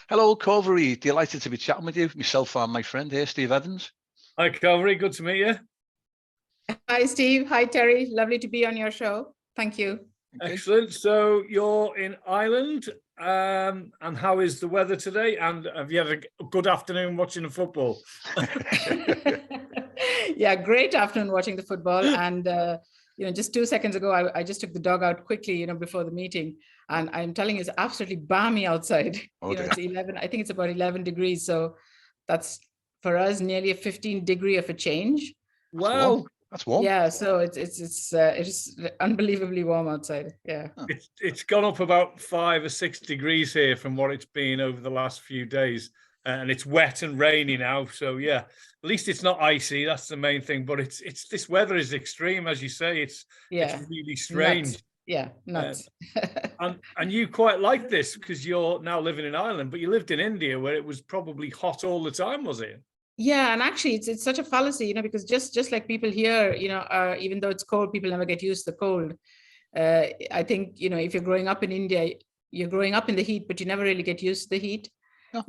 Hello, Cauvery. Delighted to be chatting with you. Myself and my friend here, Steve Evans. Hi, Cauvery. Good to meet you. Hi, Steve. Hi, Terry. Lovely to be on your show. Thank you. Excellent. So you're in Ireland, and how is the weather today? And have you had a good afternoon watching the football? Yeah, great afternoon watching the football. And, just 2 seconds ago, I just took the dog out quickly, before the meeting. And I'm telling you, it's absolutely balmy outside. It's 11, I think it's about 11 degrees. So that's, for us, nearly a 15-degree of a change. Wow. That's warm. Yeah, so it is unbelievably warm outside. Yeah, it's gone up about 5 or 6 degrees here from what it's been over the last few days, and it's wet and rainy now. So yeah, at least it's not icy. That's the main thing. But it's this weather is extreme, as you say. It's really strange. Nuts. Yeah, nuts. And you quite like this because you're now living in Ireland, but you lived in India where it was probably hot all the time, was it? Yeah, and actually, it's such a fallacy, because just like people here, even though it's cold, people never get used to the cold. I think, if you're growing up in India, you're growing up in the heat, but you never really get used to the heat. Oh.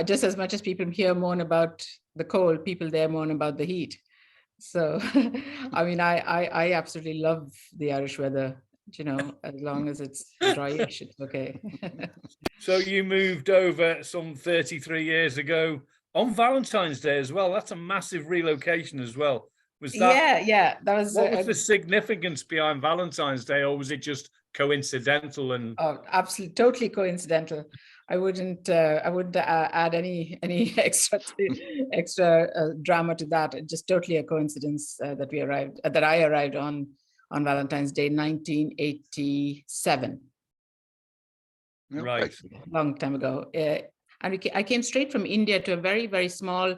Just as much as people here moan about the cold, people there moan about the heat. So, I mean, I absolutely love the Irish weather. As long as it's dryish, it's okay. So you moved over some 33 years ago. On Valentine's Day as well. That's a massive relocation as well. Was that? Yeah. That was. What was the significance behind Valentine's Day, or was it just coincidental? And absolutely, totally coincidental. I wouldn't add any extra drama to that. It's just totally a coincidence that I arrived on Valentine's Day, 1987. Right, long time ago. And I came straight from India to a very, very small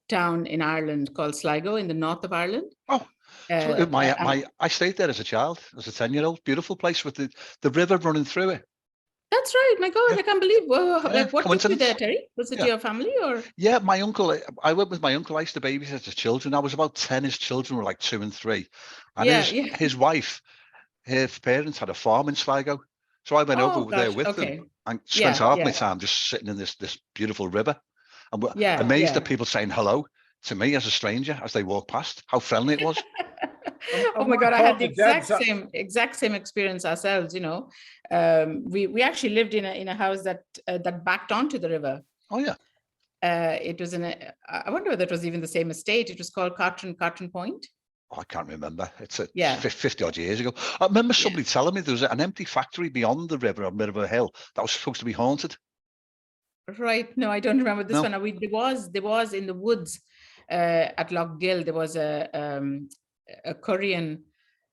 town in Ireland called Sligo in the north of Ireland. Oh, I stayed there as a child, as a 10-year-old. Beautiful place with the river running through it. That's right. My God, I can't believe. What took you there, Terry? Was it your family or? Yeah, my uncle. I went with my uncle. I used to babysit his children. I was about 10. His children were like 2 and 3. And his wife, her parents had a farm in Sligo. So I went over there with them and spent half my time just sitting in this beautiful river. And amazed at people saying hello to me as a stranger as they walk past, how friendly it was. Oh my God, I had the exact same experience ourselves, We actually lived in a house that backed onto the river. Oh yeah. It was I wonder whether it was even the same estate. It was called Carton Point. I can't remember. It's 50 odd years ago. I remember somebody telling me there was an empty factory beyond the river on Middle Hill that was supposed to be haunted. Right. No, I don't remember this one. There was in the woods at Lough Gill. There was a Korean.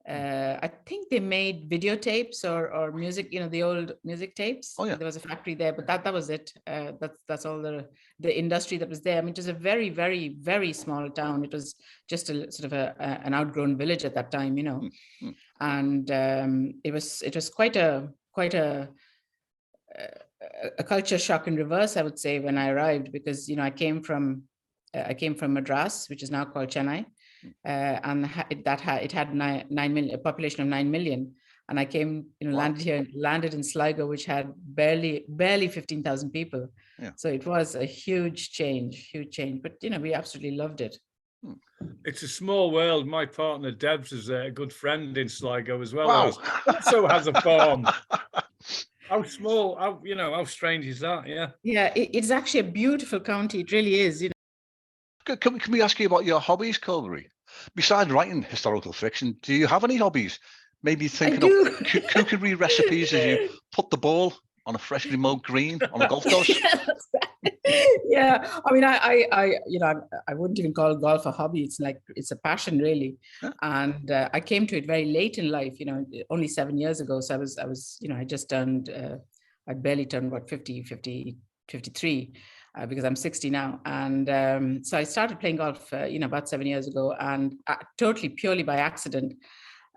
I think they made videotapes or music. The old music tapes. Oh yeah. There was a factory there, but that was it. That's all the industry that was there. I mean, it was a very, very, very small town. It was just a sort of an outgrown village at that time, and it was quite a culture shock in reverse, I would say, when I arrived, because I came from Madras, which is now called Chennai, and it had 9 million, a population of 9 million, and I came, landed in Sligo, which had barely 15,000 people. Yeah. So it was a huge change, but we absolutely loved it. It's a small world. My partner Debs is a good friend in Sligo as well. Wow. Also has a farm. How small, how strange is that? Yeah, it's actually a beautiful county. It really is. Can we ask you about your hobbies, Cauvery? Besides writing historical fiction, do you have any hobbies? Maybe thinking of cookery recipes as you put the ball on a freshly mowed green on a golf course? Yeah, I mean, I wouldn't even call golf a hobby. It's a passion, really. Yeah. And I came to it very late in life, only 7 years ago. So I was I just turned, I'd barely turned 53, because I'm 60 now. And so I started playing golf, about 7 years ago, and totally purely by accident,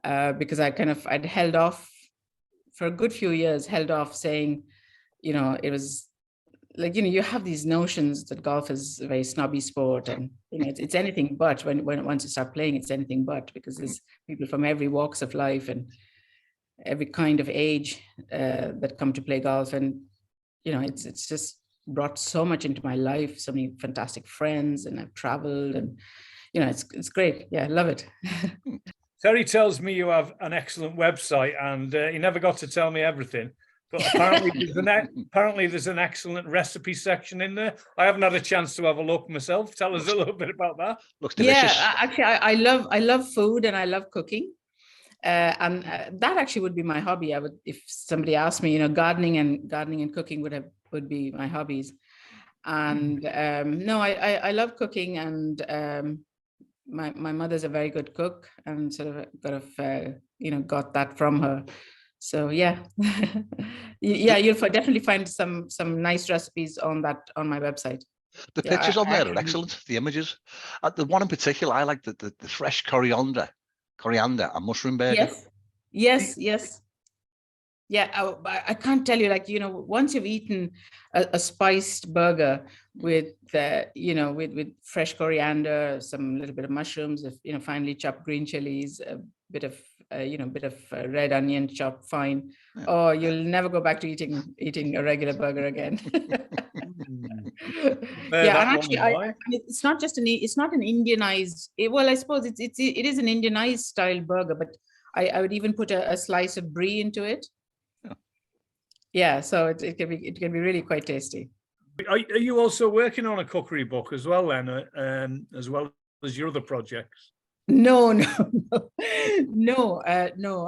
because I'd held off for a good few years, saying, it was like, you have these notions that golf is a very snobby sport, and it's anything but. When once you start playing, it's anything but, because there's people from every walks of life and every kind of age that come to play golf. And it's just brought so much into my life, so many fantastic friends, and I've traveled, and it's great. Yeah, I love it. Terry tells me you have an excellent website, and he never got to tell me everything. But apparently there's an excellent recipe section in there. I haven't had a chance to have a look myself. Tell us a little bit about that. Looks delicious. Yeah, actually, I love food, and I love cooking. And that actually would be my hobby. I would, if somebody asked me, gardening and cooking would be my hobbies. And no, I love cooking, and my mother's a very good cook, and sort of got that from her. So yeah, yeah, you'll definitely find some nice recipes on my website. The pictures on there are excellent. The images, the one in particular, I like the fresh coriander and mushroom burger. Yes. Yeah, I can't tell you, once you've eaten a spiced burger with with fresh coriander, some little bit of mushrooms, finely chopped green chilies, a bit of red onion chopped fine. Yeah. Oh, you'll never go back to eating a regular burger again. Yeah, and actually, it's not an Indianized. Well, I suppose it is an Indianized style burger, but I would even put a slice of brie into it. Yeah, so it can be really quite tasty. Are you also working on a cookery book as well, then, as well as your other projects? No,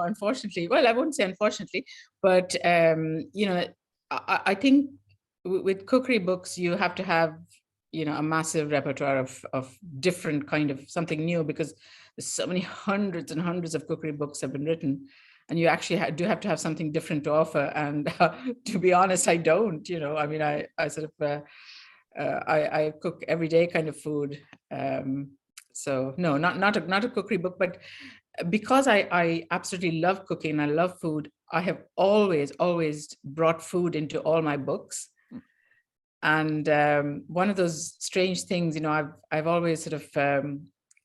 unfortunately. Well, I wouldn't say unfortunately, but I think with cookery books, you have to have a massive repertoire of different kind of something new, because there's so many hundreds and hundreds of cookery books have been written, and you actually do have to have something different to offer. And to be honest, I don't. I mean, I sort of I cook everyday kind of food. So no, not a cookery book, but because I absolutely love cooking, I love food, I have always brought food into all my books. And one of those strange things, I've always sort of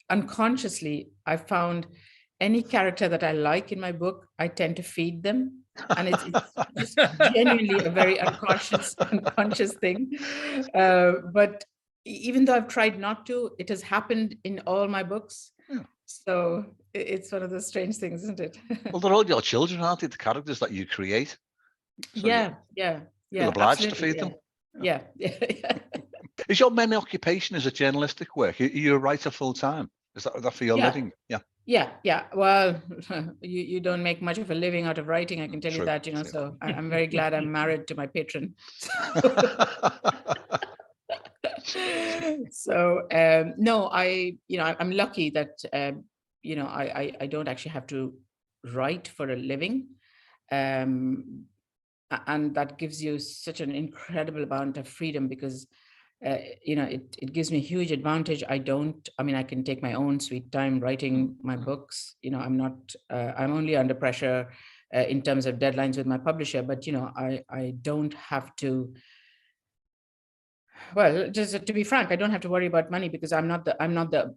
unconsciously, I found any character that I like in my book, I tend to feed them. And it's just genuinely a very unconscious thing. But even though I've tried not to, it has happened in all my books. Yeah. So it's one of those strange things, isn't it? Well, they're all your children, aren't they? The characters that you create. So yeah. You're obliged to feed them. Yeah. Is your main occupation as a journalistic work? Are you a writer full time? Is that for your living? Yeah. Well, you don't make much of a living out of writing, I can tell you that, so I'm very glad I'm married to my patron. So no, I'm lucky that I don't actually have to write for a living, and that gives you such an incredible amount of freedom, because it gives me a huge advantage. I can take my own sweet time writing my books. I'm only under pressure in terms of deadlines with my publisher, but I don't have to. Well, just to be frank, I don't have to worry about money, because I'm not the earner.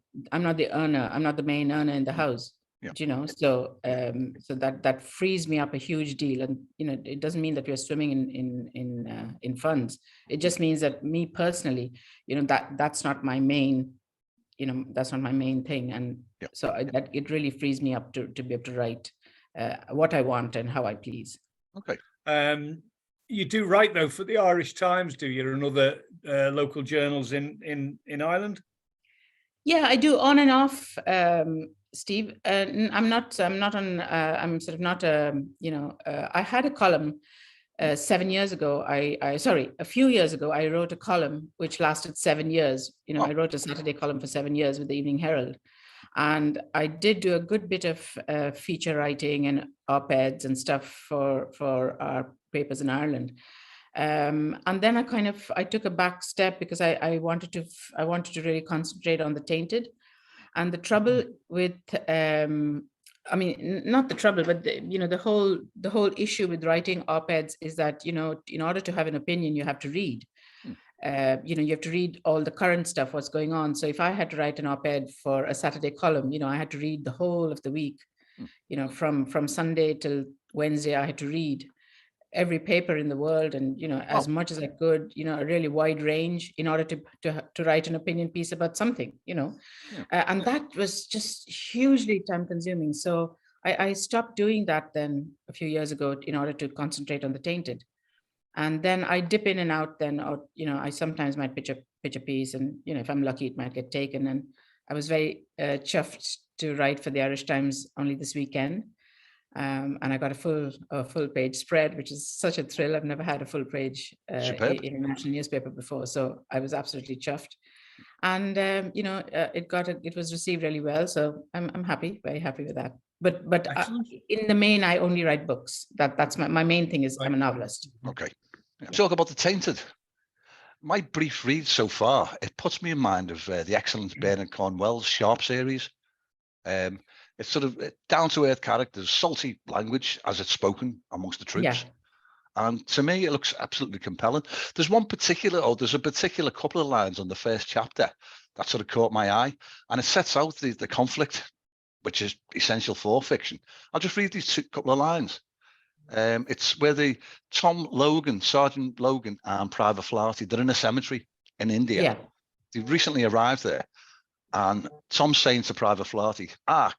I'm not the main earner in the house. Yeah. So that frees me up a huge deal. And it doesn't mean that we're swimming in funds. It just means that me personally, that's not my main, that's not my main thing. And so that it really frees me up to be able to write what I want and how I please. Okay. You do write though for the Irish Times, do you, and other local journals in Ireland? Yeah, I do on and off, Steve. I'm sort of not. I had a column 7 years ago. A few years ago, I wrote a column which lasted 7 years. I wrote a Saturday column for 7 years with the Evening Herald, and I did do a good bit of feature writing and op-eds and stuff for our papers in Ireland. And then I took a back step, because I wanted to really concentrate on The Tainted. And the trouble with not the trouble, but the whole issue with writing op-eds is that in order to have an opinion, you have to read. You have to read all the current stuff, what's going on. So if I had to write an op-ed for a Saturday column, I had to read the whole of the week. From Sunday till Wednesday, I had to read. every paper in the world, and as much as I could, a really wide range in order to write an opinion piece about something, and that was just hugely time consuming. So I stopped doing that then a few years ago in order to concentrate on The Tainted. And then I dip in and out then, or, I sometimes might pitch a piece, and, if I'm lucky, it might get taken. And I was very chuffed to write for the Irish Times only this weekend. And I got a full page spread, which is such a thrill. I've never had a full page in a national newspaper before. So I was absolutely chuffed. And, it was received really well. So I'm happy, very happy with that. But in the main, I only write books. That's my main thing is I'm a novelist. Okay. Talk about The Tainted. My brief read so far, it puts me in mind of the excellent Bernard Cornwell's Sharp series. It's sort of down-to-earth characters, salty language as it's spoken amongst the troops. Yeah. And to me, it looks absolutely compelling. There's a particular couple of lines on the first chapter that sort of caught my eye, and it sets out the conflict, which is essential for fiction. I'll just read these couple of lines. It's where Sergeant Logan and Private Flaherty, they're in a cemetery in India. Yeah. They've recently arrived there. And Tom's saying to Private Flaherty,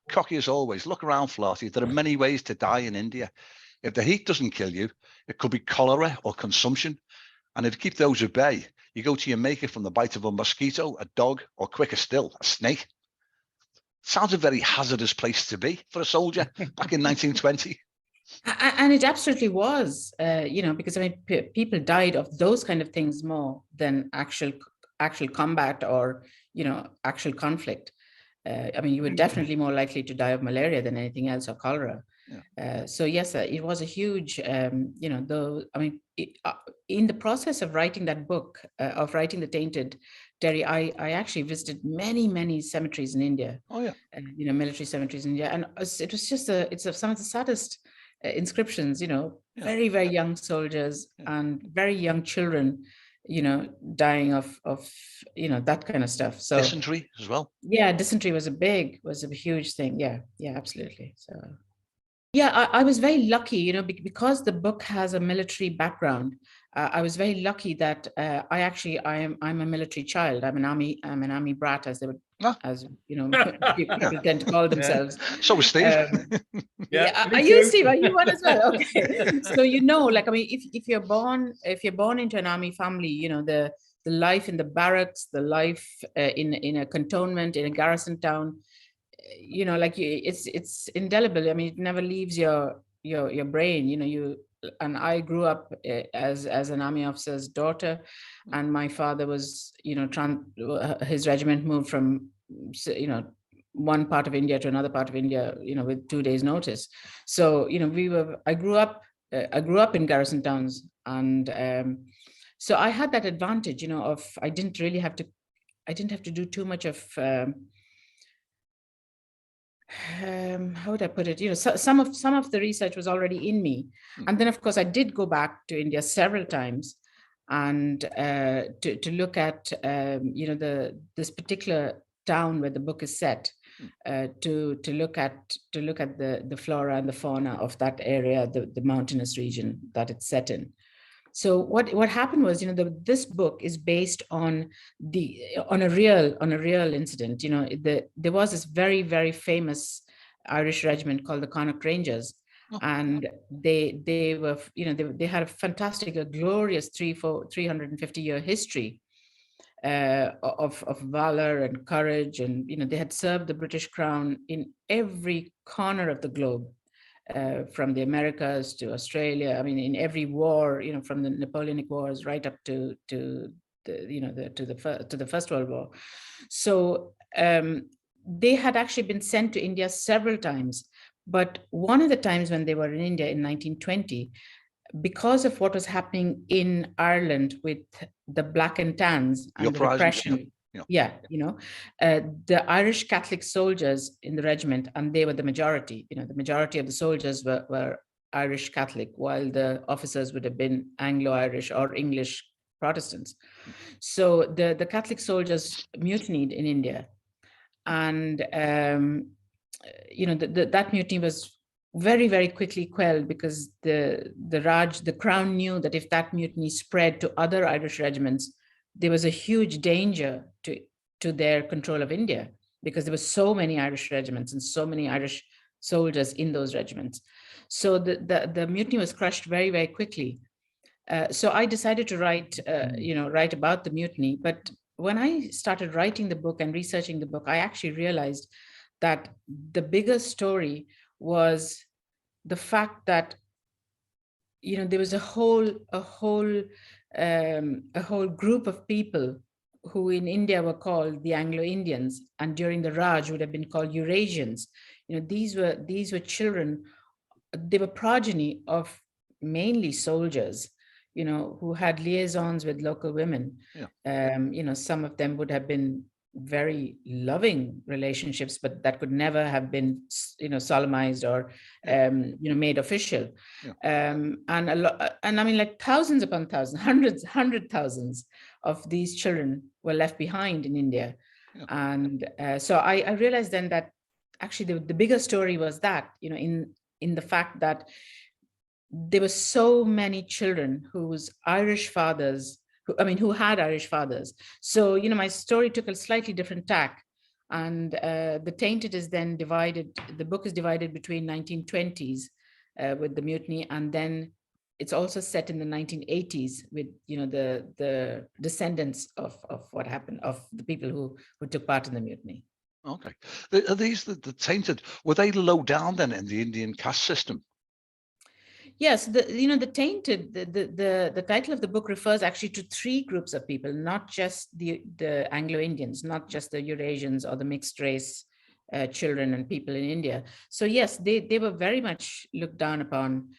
cocky as always, look around, Flaherty. There are many ways to die in India. If the heat doesn't kill you, it could be cholera or consumption. And if you keep those at bay, you go to your maker from the bite of a mosquito, a dog, or quicker still, a snake. Sounds a very hazardous place to be for a soldier back in 1920. And it absolutely was, because people died of those kind of things more than actual combat or, actual conflict. You were definitely more likely to die of malaria than anything else, or cholera. Yeah. So yes, it was a huge, in the process of writing that book, of writing The Tainted, Derry, I actually visited many cemeteries in India. Oh yeah. Military cemeteries in India, and it was just some of the saddest inscriptions. Very young soldiers and very young children, dying of that kind of stuff. So dysentery as well. Yeah, dysentery was a huge thing. Yeah, absolutely. So. Yeah, I was very lucky, because the book has a military background. I was very lucky that I'm a military child. I'm an army brat, as they would, people tend to call themselves. Yeah. So was Steve. Are you, Steve? Are you one as well? Okay. So if you're born into an army family, the life in the barracks, the life in a cantonment, in a garrison town. It's indelible. It never leaves your brain. And I grew up as an army officer's daughter, and my father was, his regiment moved from, one part of India to another part of India, with 2 days' notice. So, I grew up in garrison towns, and so I had that advantage, of I didn't have to do too much of. How would I put it? Some of the research was already in me, and then of course I did go back to India several times, and to look at this particular town where the book is set, to look at the flora and the fauna of that area, the mountainous region that it's set in. So what happened was, this book is based on a real incident. There was this very famous Irish regiment called the Connacht Rangers, and they were, they had a fantastic, a glorious 350-year history of valor and courage, and they had served the British Crown in every corner of the globe. From the Americas to Australia, in every war, from the Napoleonic Wars right up to the First World War. So they had actually been sent to India several times, but one of the times when they were in India in 1920, because of what was happening in Ireland with the Black and Tans and the repression. The Irish Catholic soldiers in the regiment, and they were the majority, the majority of the soldiers were Irish Catholic, while the officers would have been Anglo-Irish or English Protestants. So the Catholic soldiers mutinied in India, and that mutiny very, very quickly quelled, because the Crown knew that if that mutiny spread to other Irish regiments, there was a huge danger to their control of India, because there were so many Irish regiments and so many Irish soldiers in those regiments. So the mutiny was crushed very, very quickly. So I decided to write about the mutiny. But when I started writing the book and researching the book, I actually realized that the bigger story was the fact that, there was a whole group of people who in India were called the Anglo-Indians, and during the Raj would have been called Eurasians. These were children. They were progeny of mainly soldiers, who had liaisons with local women. Yeah. Some of them would have been very loving relationships, but that could never have been, solemnized or, made official. Yeah. And I mean, like thousands upon thousands, hundred thousands of these children were left behind in India. Yeah. And so I realized then that actually the bigger story was that, in the fact that there were so many children whose Irish fathers, who had Irish fathers. So, my story took a slightly different tack. And The Tainted is then divided, the book is divided between 1920s with the mutiny, and then it's also set in the 1980s with, the descendants of what happened, of the people who took part in the mutiny. Okay. Are these the Tainted, were they low down then in the Indian caste system? Yes, the Tainted, the title of the book refers actually to three groups of people, not just the Anglo-Indians, not just the Eurasians or the mixed race children and people in India. So yes, they were very much looked down upon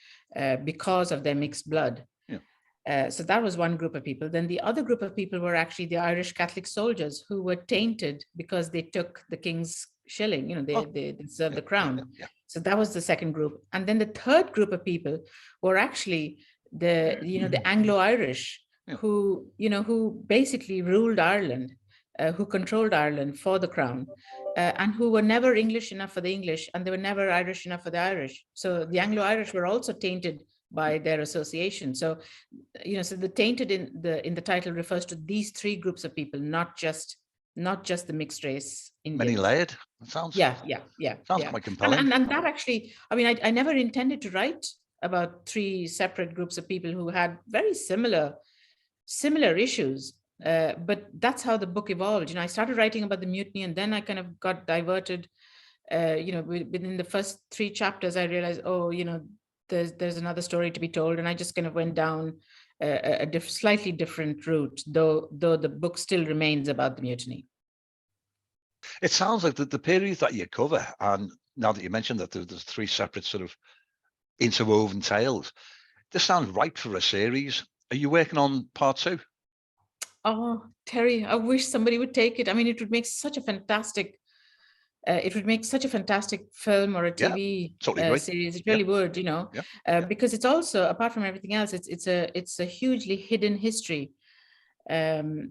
because of their mixed blood. Yeah. So that was one group of people. Then the other group of people were actually the Irish Catholic soldiers, who were tainted because they took the king's shilling, they served the crown. Yeah. So that was the second group. And then the third group of people were actually the Anglo-Irish, yeah, who basically ruled Ireland, who controlled Ireland for the crown, and who were never English enough for the English, and they were never Irish enough for the Irish. So the Anglo-Irish were also tainted by their association. So, so the Tainted in the title refers to these three groups of people, not just the mixed race Indians. Many layered. That sounds sounds quite compelling. And that actually, I never intended to write about three separate groups of people who had very similar issues. But that's how the book evolved. I started writing about the mutiny, and then I kind of got diverted. Within the first three chapters, I realized, there's another story to be told, and I just kind of went down a slightly different route, though the book still remains about the mutiny. It sounds like the period that you cover, and now that you mentioned that there's three separate sort of interwoven tales, this sounds ripe for a series. Are you working on part 2? Oh, Terry, I wish somebody would take it. It would make such a fantastic film or a TV series. It really would, because it's also, apart from everything else, it's a hugely hidden history. The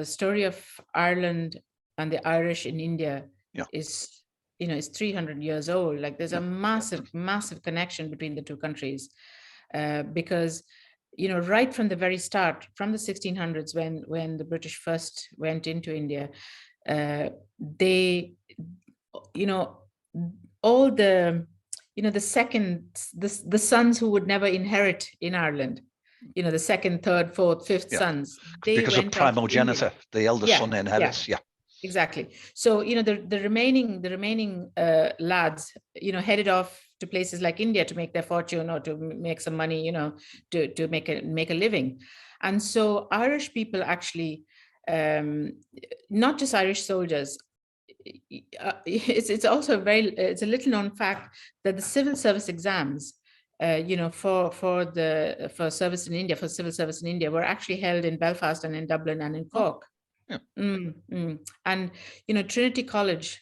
story of Ireland and the Irish in India is 300 years old. Like, there's a massive connection between the two countries, because right from the very start, from the 1600s, when the British first went into India, they, all the sons who would never inherit in Ireland, the second, third, fourth, fifth sons, because of primogeniture, the eldest son inherits. Yeah. Exactly. So the remaining lads, headed off to places like India to make their fortune, or to make some money, to make a living. And so Irish people actually, not just Irish soldiers, it's also it's a little known fact that the civil service exams, for service in India, for civil service in India, were actually held in Belfast and in Dublin and in Cork. Yeah. And Trinity College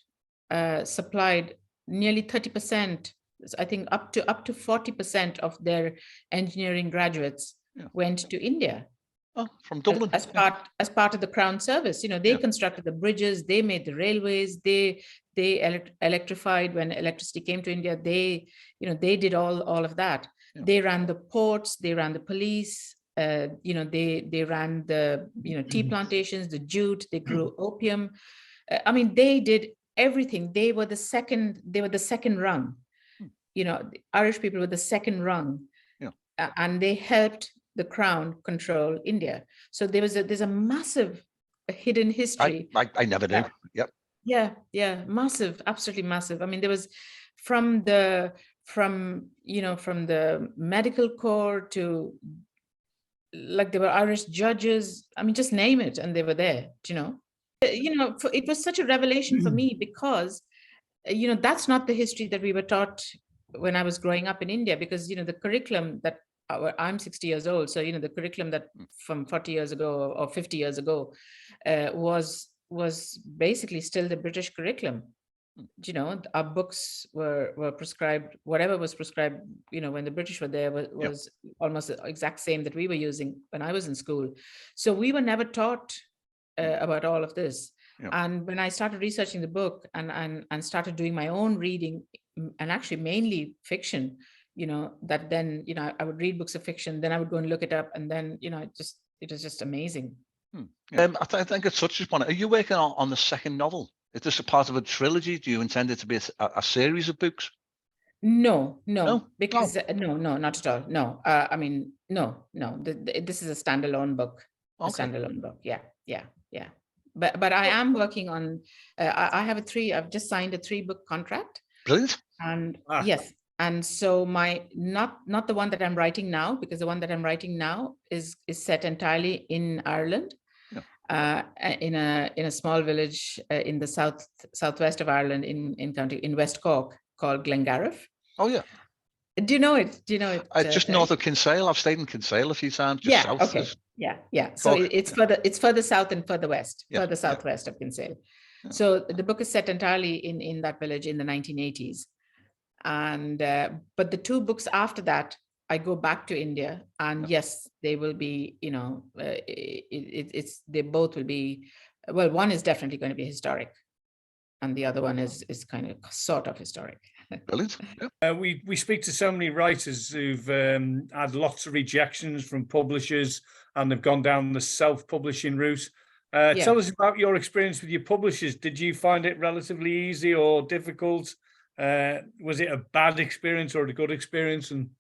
supplied nearly 30%, I think up to 40% of their engineering graduates went to India. Oh, from Dublin. As part of the Crown service. They constructed the bridges, they made the railways, they electrified when electricity came to India. They did all of that. Yeah. They ran the ports, they ran the police, they ran the tea plantations, the jute, they grew opium. They did everything. They were the second rung. The Irish people were the second rung. Yeah. And they helped the Crown control India. So there's a massive hidden history. I never knew. Yep. Yeah, massive, absolutely massive. There was from the medical corps to, like, there were Irish judges. Just name it, and they were there. It was such a revelation for me because, that's not the history that we were taught when I was growing up in India. Because the curriculum that I'm 60 years old, so the curriculum that from 40 years ago or 50 years ago was basically still the British curriculum. Our books were prescribed, whatever was prescribed, when the British were there was almost the exact same that we were using when I was in school. So we were never taught about all of this. And when I started researching the book and started doing my own reading, and actually mainly fiction, that then, I would read books of fiction, then I would go and look it up, and then, it was just amazing. I think it's such a fun. Are you working on the second novel? Is this a part of a trilogy? Do you intend it to be a series of books? No, because no, not at all. No, no. This is a standalone book. Okay. A standalone book. Yeah. But I am working on. I've just signed a 3-book contract. Brilliant. And yes. And so not the one that I'm writing now, because the one that I'm writing now is set entirely in Ireland, in a small village in the southwest of Ireland, in West Cork, called Glengariff. Oh yeah. Do you know it? Just north of Kinsale. I've stayed in Kinsale a few times. Just south. Okay. Yeah. So it's further south and further west, further southwest of Kinsale. Yeah. So the book is set entirely in that village in the 1980s. And but the 2 books after that, I go back to India, and yes, they will be, they both will be, well, one is definitely going to be historic, and the other one is kind of sort of historic. Brilliant. We speak to so many writers who've had lots of rejections from publishers, and they've gone down the self-publishing route. Tell us about your experience with your publishers. Did you find it relatively easy or difficult? Was it a bad experience or a good experience? And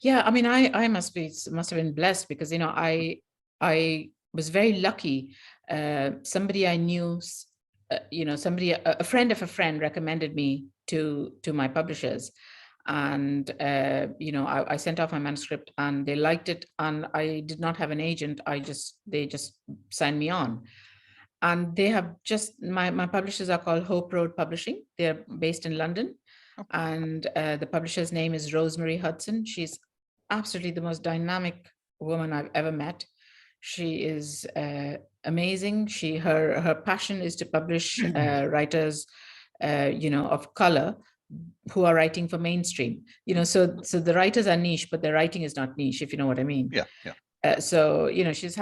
I must have been blessed, because I was very lucky. Somebody I knew, a friend of a friend recommended me to my publishers, and I sent off my manuscript, and they liked it, and I did not have an agent. They just signed me on. And they have my publishers are called Hope Road Publishing. They're based in London. Okay. And the publisher's name is Rosemary Hudson. She's absolutely the most dynamic woman I've ever met. She is amazing. Her passion is to publish writers, of color who are writing for mainstream. So the writers are niche, but their writing is not niche, if you know what I mean. Yeah. So she's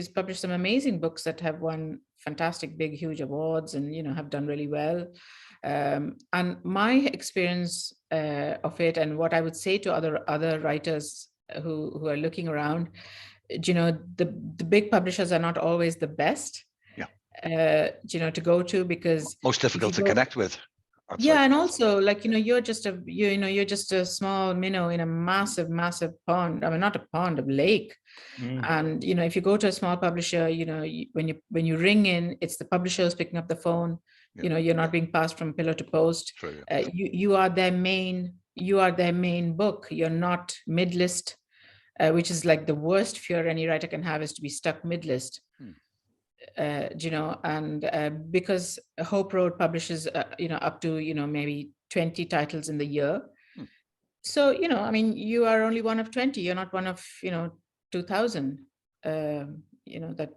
published some amazing books that have won fantastic, big, huge awards, and have done really well. And my experience of it, and what I would say to other writers who are looking around, the big publishers are not always the best. To go to, because most difficult to connect with. And also, you're just a small minnow in a massive pond. Not a pond, a lake. And if you go to a small publisher, when you ring in, it's the publishers picking up the phone. You're not being passed from pillar to post. True, you are their main book. You're not mid-list, which is like the worst fear any writer can have, is to be stuck mid-list. Because Hope Road publishes, up to, maybe 20 titles in the year. So, you are only one of 20. You're not one of, 2,000. That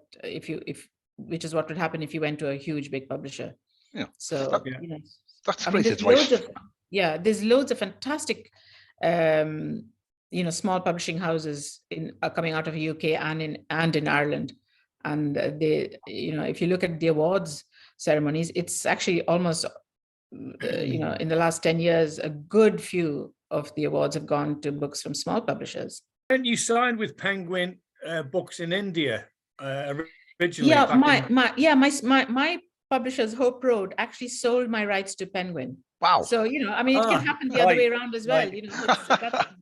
which is what would happen if you went to a huge big publisher. Yeah. So that's great advice. There's loads of fantastic small publishing houses are coming out of the UK and in Ireland. And they, if you look at the awards ceremonies, it's actually almost, in the last 10 years, a good few of the awards have gone to books from small publishers. And you signed with Penguin Books in India originally. Yeah, my publishers, Hope Road, actually sold my rights to Penguin. Wow. So, it can happen the other way around as well.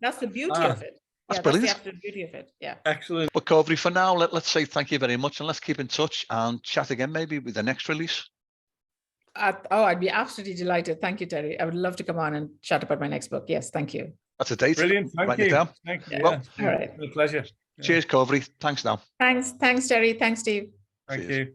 That's the beauty of it. That's brilliant. That's the absolute beauty of it. Yeah. Excellent. But Cauvery, for now, let's say thank you very much, and let's keep in touch and chat again maybe with the next release. I'd be absolutely delighted. Thank you, Terry. I would love to come on and chat about my next book. Yes, thank you. That's a date. Brilliant. Thank you. Thank you. Well, all right. It's a pleasure. Cheers, Cauvery. Thanks now. Thanks, Terry. Thanks, Steve. Thank you.